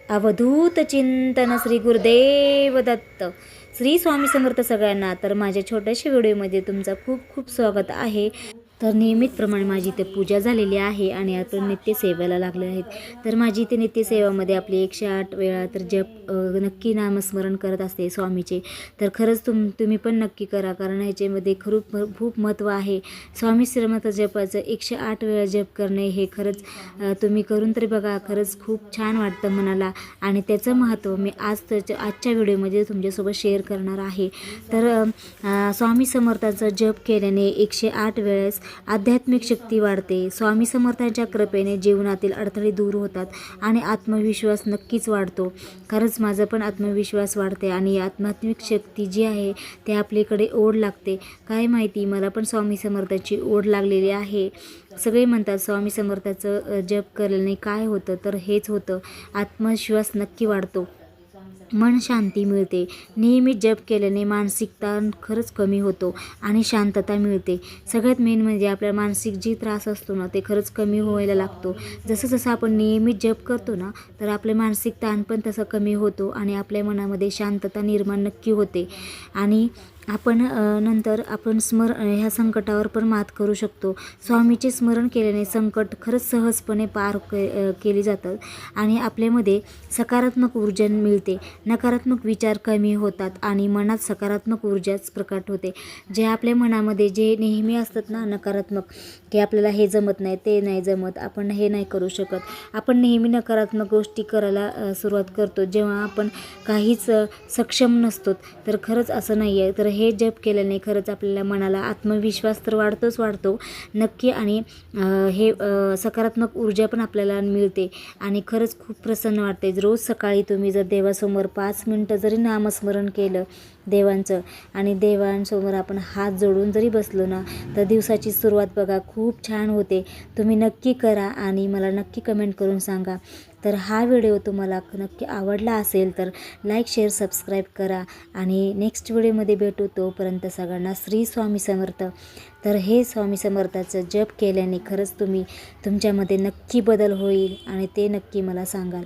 अवधूत चिंतन श्री गुरुदेव दत्त. श्री स्वामी समर्थ सगळ्यांना. तर माझ्या छोट्याशा व्हिडिओमध्ये तुमचं खूप खूप स्वागत आहे. तर नियमितप्रमाणे माझी इथे पूजा झालेली आहे आणि आपण नित्यसेवेला लागले आहेत. तर माझी इथे नित्यसेवामध्ये आपली 108 वेळा तर जप नक्की नामस्मरण करत असते स्वामीचे. तर खरंच तुम्ही पण नक्की करा, कारण ह्याच्यामध्ये खूप महत्त्व आहे. स्वामी श्रीमंत जपाचं 108 वेळा जप करणे हे खरंच तुम्ही करून तरी बघा. खरंच खूप छान वाटतं मनाला आणि त्याचं महत्त्व मी आजच्या व्हिडिओमध्ये तुमच्यासोबत शेअर करणार आहे. तर स्वामी समर्थांचा जप केल्याने 108 वेळेस आध्यात्मिक शक्ती वाढते. स्वामी समर्थांच्या कृपेने जीवनातील अडथळे दूर होतात आणि आत्मविश्वास नक्कीच वाढतो. खरंच माझा पण आत्मविश्वास वाढते आणि आध्यात्मिक शक्ती जी आहे ते आपल्याकडे ओढ लागते. काय माहिती, मला पण स्वामी समर्थांची ओढ लागलेली आहे. सगळे म्हणतात स्वामी समर्थाचं जप केल्याने काय होतं, तर हेच होतं, आत्मविश्वास नक्की वाढतो, मन शांती मिळते. नियमित जप केल्याने मानसिक ताण खरंच कमी होतो आणि शांतता मिळते. सगळ्यात मेन म्हणजे आपल्या मानसिक जी त्रास असतो ना ते खरंच कमी व्हायला लागतो. जसं जसं आपण नियमित जप करतो ना तर आपले मानसिक ताण पण तसं कमी होतो आणि आपल्या मनामध्ये शांतता निर्माण नक्की होते. आणि आपण नंतर आपण ह्या संकटावर पण मात करू शकतो. स्वामीचे स्मरण केल्याने संकट खरंच सहजपणे पार केली जातात आणि आपल्यामध्ये सकारात्मक ऊर्जा मिळते. नकारात्मक विचार कमी होतात आणि मनात सकारात्मक ऊर्जाच प्रकट होते. जे आपल्या मनामध्ये जे नेहमी असतात ना नकारात्मक, की आपल्याला हे जमत नाही, ते नाही जमत, आपण हे नाही करू शकत, आपण नेहमी नकारात्मक गोष्टी करायला सुरुवात करतो जेव्हा आपण काहीच सक्षम नसतो. तर खरंच असं नाही आहे. तर हे जप केल्याने खरंच आपल्याला मनाला आत्मविश्वास तर वाढतो नक्की आणि हे सकारात्मक ऊर्जा पण आपल्याला मिळते आणि खरंच खूप प्रसन्न वाटते. रोज सकाळी तुम्ही जर देवासमोर 5 मिनटं जरी नामस्मरण केलं देवांचं आणि देवांसमोर आपण हात जोडून जरी बसलो ना तर दिवसाची सुरुवात बघा खूप छान होते. तुम्ही नक्की करा आणि मला नक्की कमेंट करून सांगा. तर हा व्हिडिओ तुम्हाला नक्की आवडला असेल तर लाईक, शेअर, सबस्क्राईब करा आणि नेक्स्ट व्हिडिओमध्ये भेटू. तोपर्यंत सगळ्यांना श्री स्वामी समर्थ. तर हे स्वामी समर्थाचं जप केल्याने खरंच तुमच्यामध्ये नक्की बदल होईल आणि ते नक्की मला सांगाल.